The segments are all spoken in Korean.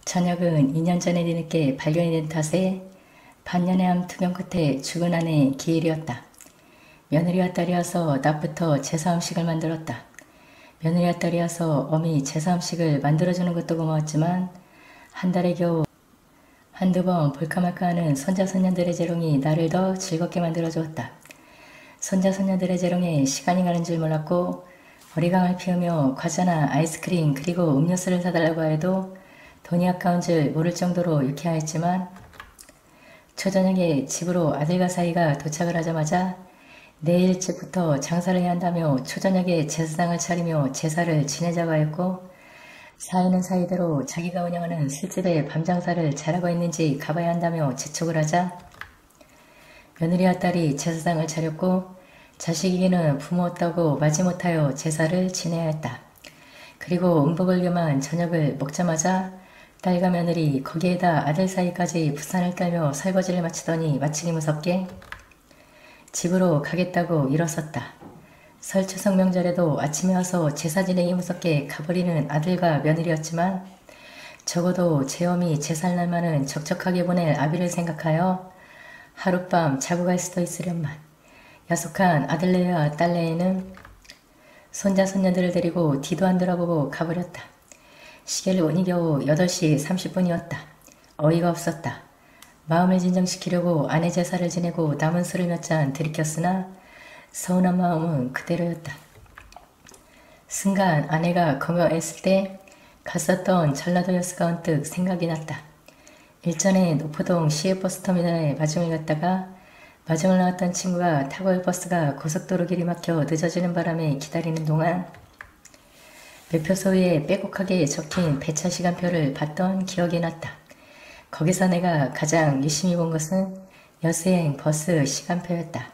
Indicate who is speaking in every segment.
Speaker 1: 저녁은 2년 전에 뒤늦게 발견이 된 탓에 반년의 암 투병 끝에 죽은 아내의 기일이었다. 며느리와 딸이 와서 낮부터 제사음식을 만들었다. 며느리와 딸이 와서 어미 제사음식을 만들어주는 것도 고마웠지만 한 달에 겨우 한두 번 볼까 말까 하는 손자손녀들의 재롱이 나를 더 즐겁게 만들어주었다. 손자손녀들의 재롱에 시간이 가는 줄 몰랐고 어리광을 피우며 과자나 아이스크림 그리고 음료수를 사달라고 해도 돈이 아까운 줄 모를 정도로 유쾌하였지만 초저녁에 집으로 아들과 사이가 도착을 하자마자 내일 일찍부터 장사를 해야 한다며 초저녁에 제사상을 차리며 제사를 지내자고 하였고 사이는 사이대로 자기가 운영하는 술집의 밤장사를 잘하고 있는지 가봐야 한다며 재촉을 하자 며느리와 딸이 제사상을 차렸고 자식에게는 부모 없다고 마지못하여 제사를 지내야 했다. 그리고 음복을 겸한 저녁을 먹자마자 딸과 며느리 거기에다 아들 사이까지 부산을 깔며 설거지를 마치더니 마치기 무섭게 집으로 가겠다고 일어섰다. 설 추석 명절에도 아침에 와서 제사 지내기 무섭게 가버리는 아들과 며느리였지만 적어도 제 어미 제살날만은 적적하게 보낼 아비를 생각하여 하룻밤 자고 갈 수도 있으련만 야속한 아들네와 딸네에는 손자 손녀들을 데리고 뒤도 안 돌아보고 가버렸다. 시계를 보니 겨우 8시 30분이었다. 어이가 없었다. 마음을 진정시키려고 아내 제사를 지내고 남은 술을 몇 잔 들이켰으나 서운한 마음은 그대로였다. 순간 아내가 건강했을 때 갔었던 전라도 여수가 언뜻 생각이 났다. 일전에 노포동 시외버스터미널에 마중을 갔다가 마중을 나왔던 친구가 타고 올 버스가 고속도로 길이 막혀 늦어지는 바람에 기다리는 동안 매표소 위에 빼곡하게 적힌 배차 시간표를 봤던 기억이 났다. 거기서 내가 가장 유심히 본 것은 여수행 버스 시간표였다.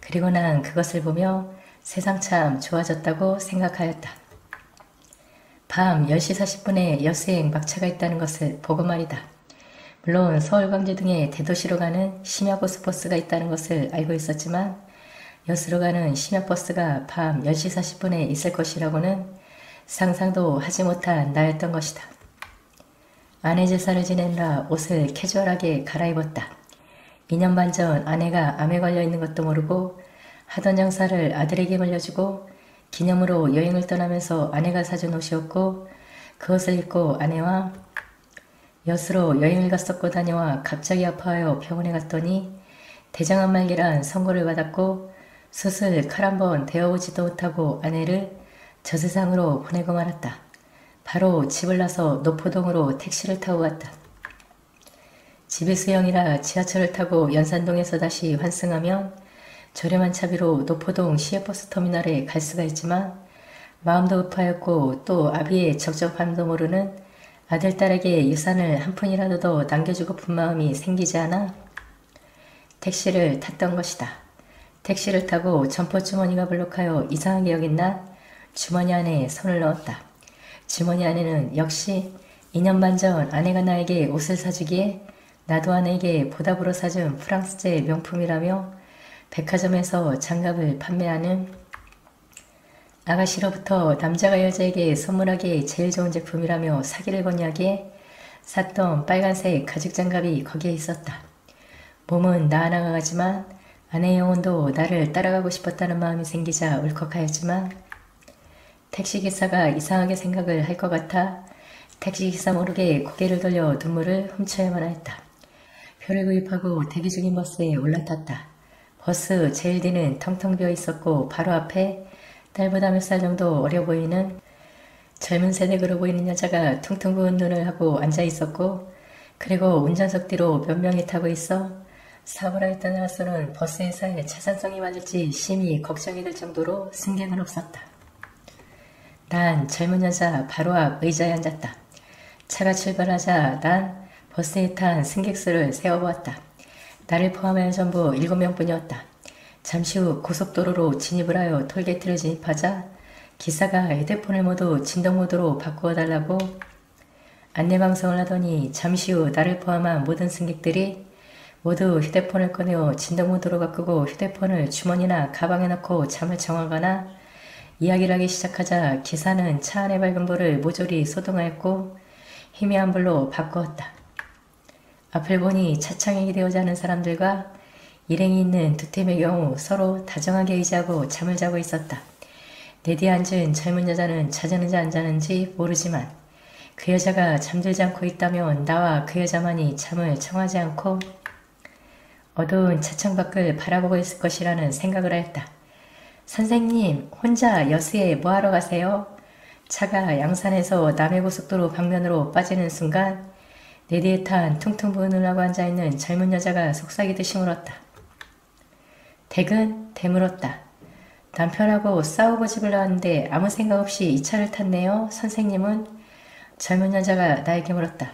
Speaker 1: 그리고 난 그것을 보며 세상 참 좋아졌다고 생각하였다. 밤 10시 40분에 여수행 막차가 있다는 것을 보고 말이다. 물론 서울, 광주 등의 대도시로 가는 심야고속버스가 있다는 것을 알고 있었지만 여수로 가는 심야버스가 밤 10시 40분에 있을 것이라고는 상상도 하지 못한 나였던 것이다. 아내 제사를 지내느라 옷을 캐주얼하게 갈아입었다. 2년 반 전 아내가 암에 걸려 있는 것도 모르고 하던 장사를 아들에게 물려주고 기념으로 여행을 떠나면서 아내가 사준 옷이었고 그것을 입고 아내와 여수로 여행을 갔었고 다녀와 갑자기 아파하여 병원에 갔더니 대장암 말기란 선고를 받았고 수술 칼 한 번 대어보지도 못하고 아내를 저 세상으로 보내고 말았다. 바로 집을 나서 노포동으로 택시를 타고 갔다. 집이 수영이라 지하철을 타고 연산동에서 다시 환승하면 저렴한 차비로 노포동 시외버스터미널에 갈 수가 있지만 마음도 급하였고 또 아비의 적적함도 모르는 아들, 딸에게 유산을 한 푼이라도 더 남겨주고픈 마음이 생기지 않아 택시를 탔던 것이다. 택시를 타고 점퍼주머니가 볼록하여 이상하게 여긴 난 주머니 안에 손을 넣었다. 주머니 안에는 역시 2년 반 전 아내가 나에게 옷을 사주기에 나도 아내에게 보답으로 사준 프랑스제 명품이라며 백화점에서 장갑을 판매하는 아가씨로부터 남자가 여자에게 선물하기에 제일 좋은 제품이라며 사기를 권유하기에 샀던 빨간색 가죽 장갑이 거기에 있었다. 몸은 나 하나가 가지만 아내의 영혼도 나를 따라가고 싶었다는 마음이 생기자 울컥하였지만 택시기사가 이상하게 생각을 할 것 같아 택시기사 모르게 고개를 돌려 눈물을 훔쳐야만 했다. 표를 구입하고 대기 중인 버스에 올라탔다. 버스 제일 뒤는 텅텅 비어 있었고 바로 앞에 딸보다 몇 살 정도 어려 보이는 젊은 세대그로 보이는 여자가 퉁퉁 부은 눈을 하고 앉아 있었고 그리고 운전석 뒤로 몇 명이 타고 있어 사고라 했던 나로서는 버스에서의 차선성이 맞을지 심히 걱정이 될 정도로 승객은 없었다. 난 젊은 여자 바로 앞 의자에 앉았다. 차가 출발하자 난 버스에 탄 승객 수를 세어보았다. 나를 포함하여 전부 7명뿐이었다. 잠시 후 고속도로로 진입을 하여 톨게이트를 진입하자 기사가 휴대폰을 모두 진동모드로 바꾸어 달라고 안내방송을 하더니 잠시 후 나를 포함한 모든 승객들이 모두 휴대폰을 꺼내어 진동모드로 바꾸고 휴대폰을 주머니나 가방에 넣고 잠을 청하거나 이야기를 하기 시작하자 기사는 차 안의 밝은 불을 모조리 소동하였고 희미한 불로 바꾸었다. 앞을 보니 차창이 되어자 하는 사람들과 일행이 있는 두 팀의 경우 서로 다정하게 의지하고 잠을 자고 있었다. 내 뒤에 앉은 젊은 여자는 자자는지 안 자는지 모르지만 그 여자가 잠들지 않고 있다면 나와 그 여자만이 잠을 청하지 않고 어두운 차창 밖을 바라보고 있을 것이라는 생각을 하였다. 선생님, 혼자 여수에 뭐하러 가세요? 차가 양산에서 남해고속도로 방면으로 빠지는 순간 내 뒤에 탄 퉁퉁 부은 눈하고 앉아있는 젊은 여자가 속삭이듯이 물었다. 댁은? 되물었다. 남편하고 싸우고 집을 나왔는데 아무 생각 없이 이 차를 탔네요. 선생님은? 젊은 여자가 나에게 물었다.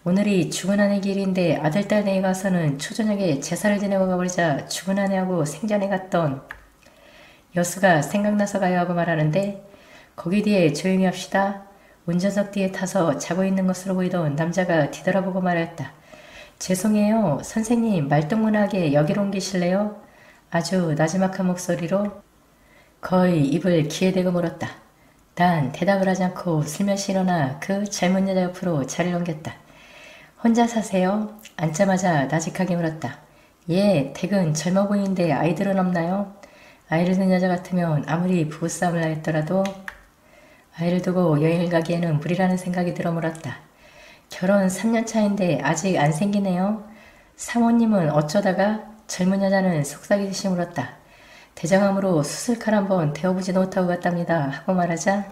Speaker 1: 오늘이 죽은 아내 길인데 아들 딸 내에 가서는 초저녁에 제사를 지내고 가버리자 죽은 아내하고 생전에 갔던 여수가 생각나서 가야 하고 말하는데 거기 뒤에 조용히 합시다. 운전석 뒤에 타서 자고 있는 것으로 보이던 남자가 뒤돌아보고 말했다. 죄송해요. 선생님 말똥문하게 여기로 옮기실래요? 아주 나지막한 목소리로 거의 입을 귀에 대고 물었다. 난 대답을 하지 않고 슬며시 일어나 그 젊은 여자 옆으로 자리를 옮겼다. 혼자 사세요? 앉자마자 나직하게 물었다. 예, 댁은 젊어 보이는데 아이들은 없나요? 아이를 둔 여자 같으면 아무리 부부싸움을 하였더라도 아이를 두고 여행을 가기에는 무리라는 생각이 들어 물었다. 결혼 3년 차인데 아직 안 생기네요. 사모님은 어쩌다가? 젊은 여자는 속삭이듯이 물었다. 대장암으로 수술칼 한번 대어보지도 못하고 갔답니다. 하고 말하자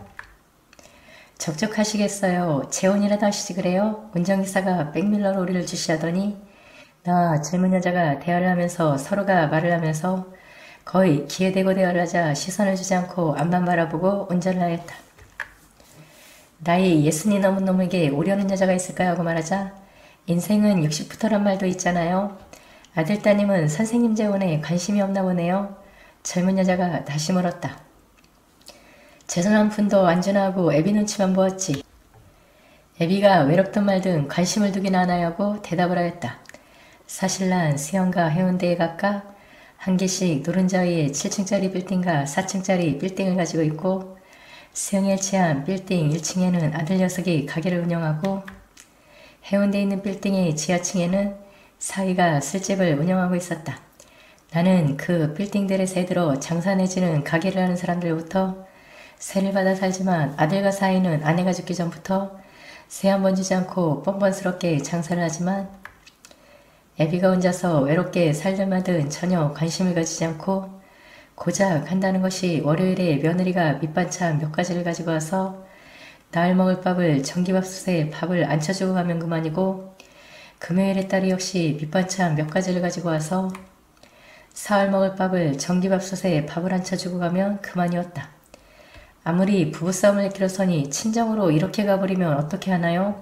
Speaker 1: 적적하시겠어요. 재혼이라도 하시지 그래요? 운전기사가 백밀러로 우리를 주시하더니 나 젊은 여자가 대화를 하면서 서로가 말을 하면서 거의 귀에 대고 대화를 하자 시선을 주지 않고 앞만 바라보고 운전을 하였다. 나이 60이 넘은 놈에게 오려는 여자가 있을까요? 하고 말하자 인생은 60부터란 말도 있잖아요. 아들 따님은 선생님 재혼에 관심이 없나 보네요. 젊은 여자가 다시 물었다. 재선한 분도 안전하고 애비 눈치만 보았지. 애비가 외롭든 말든 관심을 두긴 하나요? 하고 대답을 하였다. 사실 난 수영과 해운대에 각각 한 개씩 노른자 위에 7층짜리 빌딩과 4층짜리 빌딩을 가지고 있고 수영에 일치한 빌딩 1층에는 아들 녀석이 가게를 운영하고 해운대에 있는 빌딩의 지하층에는 사위가 술집을 운영하고 있었다. 나는 그 빌딩들에 새들어 장사 내지는 가게를 하는 사람들부터 세를 받아 살지만 아들과 사위는 아내가 죽기 전부터 세 한 번 주지 않고 뻔뻔스럽게 장사를 하지만 애비가 혼자서 외롭게 살들마든 전혀 관심을 가지지 않고 고작 한다는 것이 월요일에 며느리가 밑반찬 몇 가지를 가지고 와서 나을 먹을 밥을 전기밥솥에 밥을 안 쳐주고 가면 그만이고 금요일에 딸이 역시 밑반찬 몇 가지를 가지고 와서 사흘 먹을 밥을 전기밥솥에 밥을 안 쳐주고 가면 그만이었다. 아무리 부부싸움을 일으키려서니 친정으로 이렇게 가버리면 어떻게 하나요?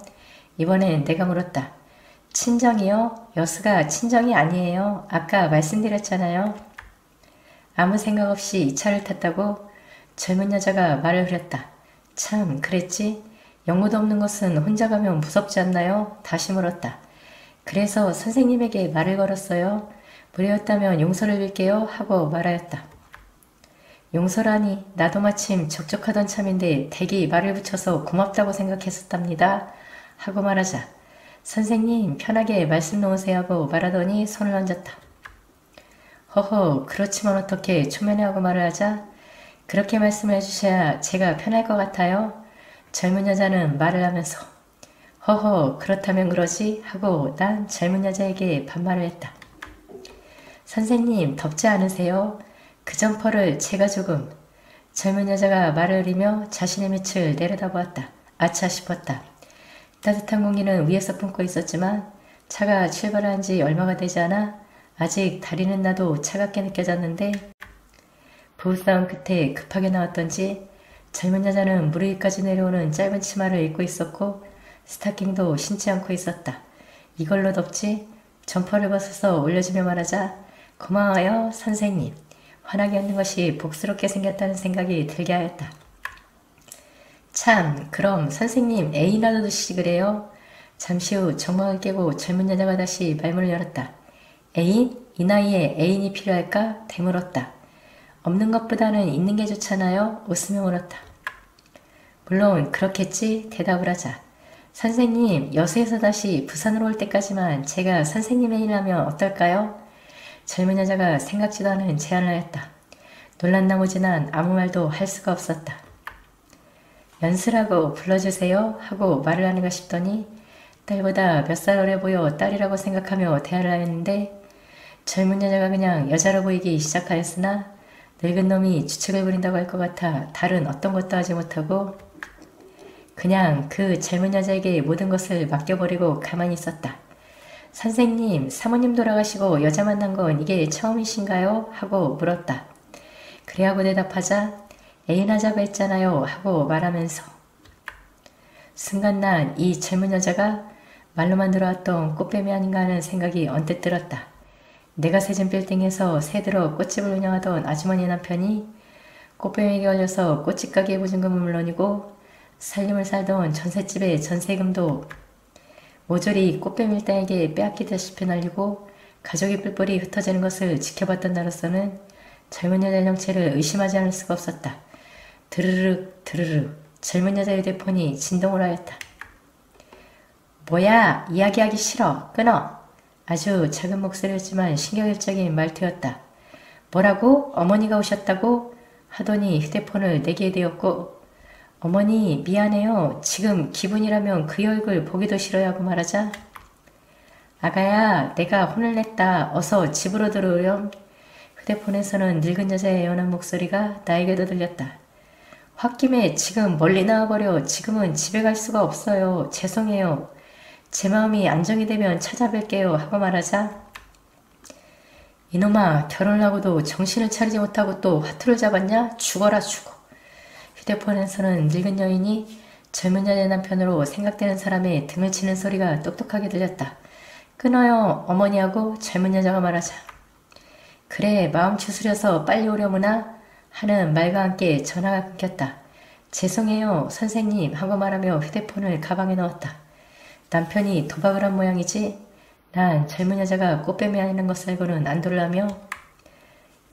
Speaker 1: 이번엔 내가 물었다. 친정이요? 여수가 친정이 아니에요. 아까 말씀드렸잖아요. 아무 생각 없이 이 차를 탔다고 젊은 여자가 말을 흐렸다. 참 그랬지? 영무도 없는 곳은 혼자 가면 무섭지 않나요? 다시 물었다. 그래서 선생님에게 말을 걸었어요. 무례였다면 용서를 빌게요 하고 말하였다. 용서라니 나도 마침 적적하던 참인데 댁이 말을 붙여서 고맙다고 생각했었답니다. 하고 말하자 선생님 편하게 말씀 놓으세요 하고 말하더니 손을 얹었다. 허허 그렇지만 어떻게 초면에 하고 말을 하자 그렇게 말씀을 해주셔야 제가 편할 것 같아요. 젊은 여자는 말을 하면서 허허 그렇다면 그러지 하고 난 젊은 여자에게 반말을 했다. 선생님 덥지 않으세요? 그 점퍼를 제가 조금 젊은 여자가 말을 흐리며 자신의 밑을 내려다보았다. 아차 싶었다. 따뜻한 공기는 위에서 뿜고 있었지만 차가 출발한 지 얼마가 되지 않아 아직 다리는 나도 차갑게 느껴졌는데 부부싸움 끝에 급하게 나왔던지 젊은 여자는 무릎 위까지 내려오는 짧은 치마를 입고 있었고 스타킹도 신지 않고 있었다. 이걸로 덥지? 점퍼를 벗어서 올려주며 말하자 고마워요 선생님. 환하게 웃는 것이 복스럽게 생겼다는 생각이 들게 하였다. 참 그럼 선생님 애인이라도 두시지 그래요? 잠시 후 정막을 깨고 젊은 여자가 다시 말문을 열었다. 애인? 이 나이에 애인이 필요할까? 되물었다. 없는 것보다는 있는 게 좋잖아요? 웃으며 물었다. 물론 그렇겠지? 대답을 하자. 선생님, 여수에서 다시 부산으로 올 때까지만 제가 선생님의 일을 하면 어떨까요? 젊은 여자가 생각지도 않은 제안을 하였다. 놀란 나머지 난 아무 말도 할 수가 없었다. 연수라고 불러주세요 하고 말을 하는가 싶더니 딸보다 몇 살 어려 보여 딸이라고 생각하며 대화를 하였는데 젊은 여자가 그냥 여자로 보이기 시작하였으나 늙은 놈이 주책을 부린다고 할 것 같아 다른 어떤 것도 하지 못하고 그냥 그 젊은 여자에게 모든 것을 맡겨버리고 가만히 있었다. 선생님, 사모님 돌아가시고 여자 만난 건 이게 처음이신가요? 하고 물었다. 그래 하고 대답하자 애인하자고 했잖아요 하고 말하면서 순간 난 이 젊은 여자가 말로만 들어왔던 꽃뱀이 아닌가 하는 생각이 언뜻 들었다. 내가 세진 빌딩에서 새들어 꽃집을 운영하던 아주머니 남편이 꽃뱀에게 걸려서 꽃집 가게의 보증금은 물론이고 살림을 살던 전셋집의 전세금도 모조리 꽃뱀 일당에게 빼앗기다시피 날리고 가족이 뿔뿔이 흩어지는 것을 지켜봤던 나로서는 젊은 여자의 정체를 의심하지 않을 수가 없었다. 드르륵 드르륵 젊은 여자의 휴대폰이 진동을 하였다. 뭐야 이야기하기 싫어 끊어. 아주 작은 목소리였지만 신경질적인 말투였다. 뭐라고? 어머니가 오셨다고? 하더니 휴대폰을 내게 되었고 어머니 미안해요. 지금 기분이라면 그 얼굴 보기도 싫어요 하고 말하자 아가야 내가 혼을 냈다. 어서 집으로 들어오렴. 휴대폰에서는 늙은 여자의 애원한 목소리가 나에게도 들렸다. 홧김에 지금 멀리 나와버려. 지금은 집에 갈 수가 없어요. 죄송해요. 제 마음이 안정이 되면 찾아뵐게요 하고 말하자 이놈아 결혼을 하고도 정신을 차리지 못하고 또 화투를 잡았냐? 죽어라 죽어. 휴대폰에서는 늙은 여인이 젊은 여자의 남편으로 생각되는 사람의 등을 치는 소리가 똑똑하게 들렸다. 끊어요 어머니하고 젊은 여자가 말하자 그래 마음 추스려서 빨리 오려무나 하는 말과 함께 전화가 끊겼다. 죄송해요 선생님 하고 말하며 휴대폰을 가방에 넣었다. 남편이 도박을 한 모양이지 난 젊은 여자가 꽃뱀이 아니는 것을 알고는 안 돌라며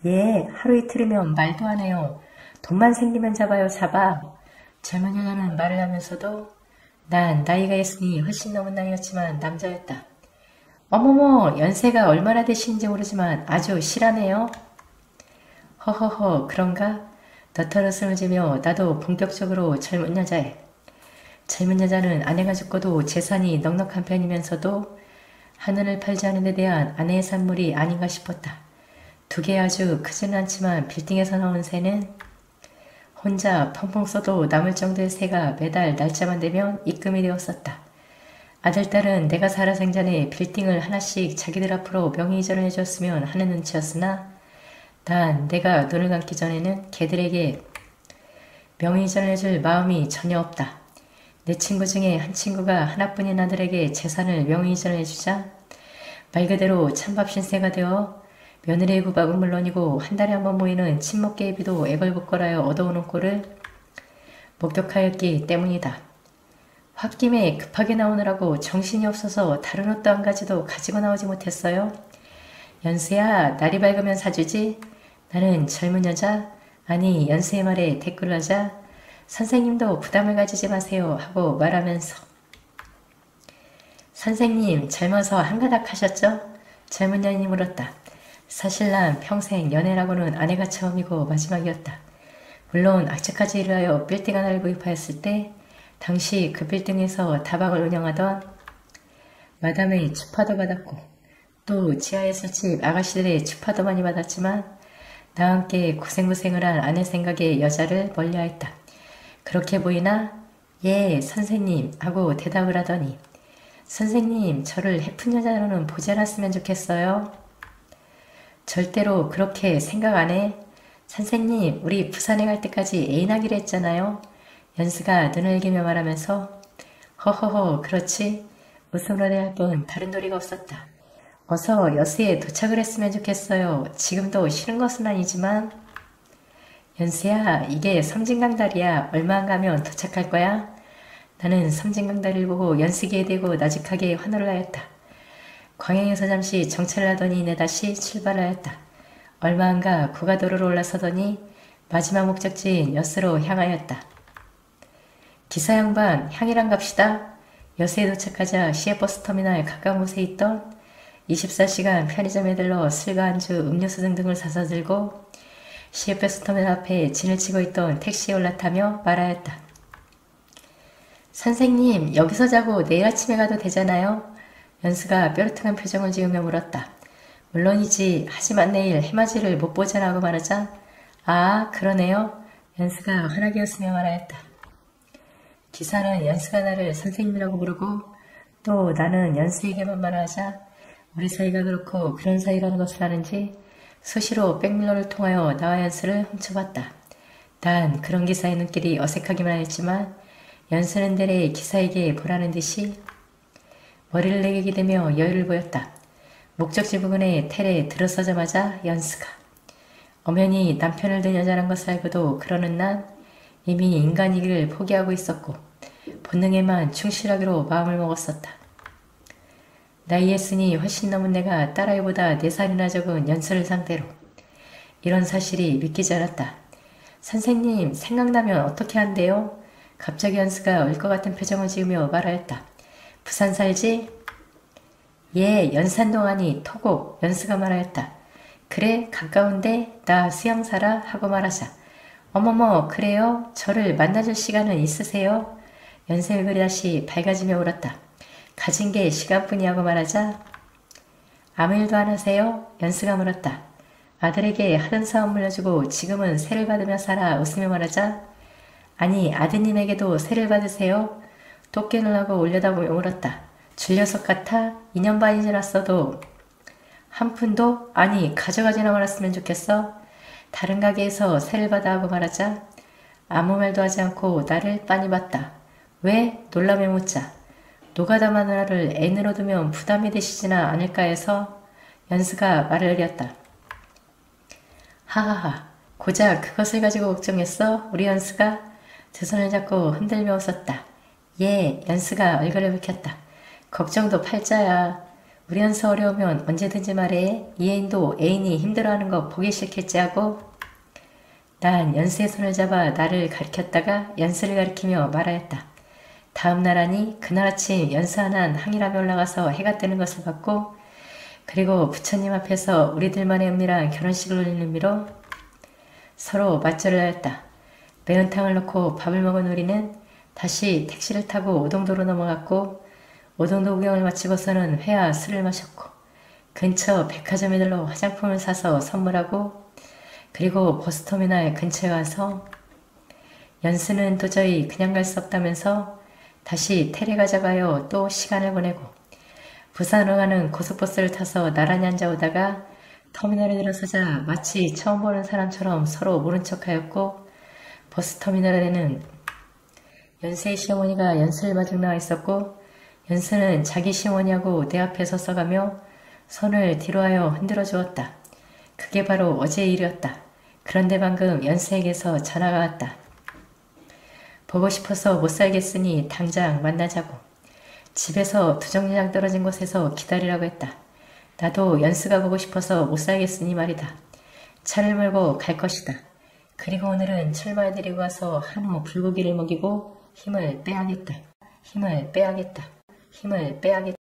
Speaker 1: 예 하루 이틀이면 말도 안 해요. 돈만 생기면 잡아요 잡아. 젊은 여자는 말을 하면서도 난 나이가 있으니 훨씬 넘은 나이였지만 남자였다. 어머머 연세가 얼마나 되시는지 모르지만 아주 실하네요. 허허허 그런가? 너털웃음을 지며 나도 본격적으로 젊은 여자에 젊은 여자는 아내가 죽고도 재산이 넉넉한 편이면서도 하늘을 팔지 않은 데 대한 아내의 산물이 아닌가 싶었다. 두 개 아주 크지는 않지만 빌딩에서 나오는 새는 혼자 펑펑 써도 남을 정도의 새가 매달 날짜만 되면 입금이 되었었다. 아들, 딸은 내가 살아생전에 빌딩을 하나씩 자기들 앞으로 명의이전을 해줬으면 하는 눈치였으나 난 내가 눈을 감기 전에는 걔들에게 명의이전을 해줄 마음이 전혀 없다. 내 친구 중에 한 친구가 하나뿐인 아들에게 재산을 명의이전을 해주자 말 그대로 찬밥 신세가 되어 며느리의 구박은 물론이고 한 달에 한 번 모이는 친목계비도 애걸복걸하여 얻어오는 꼴을 목격하였기 때문이다. 홧김에 급하게 나오느라고 정신이 없어서 다른 옷도 한 가지도 가지고 나오지 못했어요. 연수야 날이 밝으면 사주지. 나는 젊은 여자 아니 연수의 말에 댓글을 하자 선생님도 부담을 가지지 마세요 하고 말하면서 선생님 젊어서 한가닥 하셨죠? 젊은 여인이 물었다. 사실 난 평생 연애라고는 아내가 처음이고 마지막이었다. 물론 악착까지 일을 하여 빌딩 하나를 구입하였을 때 당시 그 빌딩에서 다방을 운영하던 마담의 추파도 받았고 또 지하에 술집 아가씨들의 추파도 많이 받았지만 나와 함께 고생고생을 한 아내 생각에 여자를 멀리하였다. 그렇게 보이나? 예, 선생님 하고 대답을 하더니 선생님 저를 해픈 여자로는 보지 않았으면 좋겠어요. 절대로 그렇게 생각 안 해. 선생님 우리 부산에 갈 때까지 애인하기로 했잖아요. 연수가 눈을 이기며 말하면서 허허허 그렇지. 웃음으로 대할 뿐 다른 도리가 없었다. 어서 여수에 도착을 했으면 좋겠어요. 지금도 싫은 것은 아니지만 연수야 이게 섬진강다리야. 얼마 안 가면 도착할 거야. 나는 섬진강다리를 보고 연수기에 대고 나직하게 환호를 하였다. 광양에서 잠시 정차를 하더니 내다시 출발하였다. 얼마 안 가 고가도로로 올라서더니 마지막 목적지인 여수로 향하였다. 기사 양반 향이랑 갑시다. 여수에 도착하자 시외버스터미널 가까운 곳에 있던 24시간 편의점에 들러 술과 안주, 음료수 등등을 사서 들고 시외버스터미널 앞에 진을 치고 있던 택시에 올라타며 말하였다. 선생님, 여기서 자고 내일 아침에 가도 되잖아요? 연수가 뾰루퉁한 표정을 지으며 물었다. 물론이지. 하지만 내일 해맞이를 못 보잖아 하고 말하자 아, 그러네요. 연수가 환하게 웃으며 말하였다. 기사는 연수가 나를 선생님이라고 부르고 또 나는 연수에게만 말하자 우리 사이가 그렇고 그런 사이라는 것을 아는지 수시로 백밀러를 통하여 나와 연수를 훔쳐봤다. 난 그런 기사의 눈길이 어색하기만 했지만 연수는 내래 기사에게 보라는 듯이 머리를 내기대며 여유를 보였다. 목적지 부근에 텔에 들어서자마자 연수가 엄연히 남편을 둔 여자란 것을 알고도 그러는 난 이미 인간이기를 포기하고 있었고 본능에만 충실하기로 마음을 먹었었다. 나이에 쓰니 훨씬 넘은 내가 딸아이보다 4살이나 적은 연수를 상대로 이런 사실이 믿기지 않았다. 선생님, 생각나면 어떻게 한대요? 갑자기 연수가 울 것 같은 표정을 지으며 말하였다. 부산 살지? 예, 연산동 아니 토곡. 연수가 말하였다. 그래, 가까운데 나 수영 살아? 하고 말하자. 어머머, 그래요? 저를 만나줄 시간은 있으세요? 연수의 얼굴이 다시 밝아지며 울었다. 가진 게 시간뿐이라고 말하자. 아무 일도 안 하세요? 연수가 물었다. 아들에게 하던 사업 물려주고 지금은 세를 받으며 살아. 웃으며 말하자. 아니, 아드님에게도 세를 받으세요? 또 깨누라고 올려다보며 물었다. 줄 녀석 같아? 2년 반이 지났어도 한 푼도? 아니, 가져가지나 말았으면 좋겠어. 다른 가게에서 세를 받아 하고 말하자 아무 말도 하지 않고 나를 빤히 봤다. 왜? 놀라며 묻자. 노가다 마누라를 애으로 두면 부담이 되시지나 않을까 해서 연수가 말을 흐렸다. 하하하, 고작 그것을 가지고 걱정했어? 우리 연수가 두 손을 잡고 흔들며 웃었다. 예, 연수가 얼굴을 붉혔다. 걱정도 팔자야. 우리 연수 어려우면 언제든지 말해. 이 애인도 애인이 힘들어하는 거 보기 싫겠지 하고 난 연수의 손을 잡아 나를 가리켰다가 연수를 가리키며 말하였다. 다음 날 하니 그날 아침 연수 하나는 항일하며 올라가서 해가 뜨는 것을 봤고 그리고 부처님 앞에서 우리들만의 은밀한 결혼식을 올리는 의미로 서로 맞절을 하였다. 매운탕을 넣고 밥을 먹은 우리는 다시 택시를 타고 오동도로 넘어갔고 오동도 구경을 마치고서는 회와 술을 마셨고 근처 백화점에 들러 화장품을 사서 선물하고 그리고 버스터미널 근처에 와서 연수는 도저히 그냥 갈 수 없다면서 다시 텔에 가져가요. 또 시간을 보내고 부산으로 가는 고속버스를 타서 나란히 앉아오다가 터미널에 들어서자 마치 처음 보는 사람처럼 서로 모른 척하였고 버스터미널에는 연수의 시어머니가 연수를 받으러 나와 있었고 연수는 자기 시어머니하고 내 앞에 서서가며 손을 뒤로하여 흔들어 주었다. 그게 바로 어제의 일이었다. 그런데 방금 연수에게서 전화가 왔다. 보고 싶어서 못 살겠으니 당장 만나자고. 집에서 2정류장 떨어진 곳에서 기다리라고 했다. 나도 연수가 보고 싶어서 못 살겠으니 말이다. 차를 몰고 갈 것이다. 그리고 오늘은 출마해드리고 와서 한우 불고기를 먹이고 힘을 빼야겠다. 힘을 빼야겠다. 힘을 빼야겠다.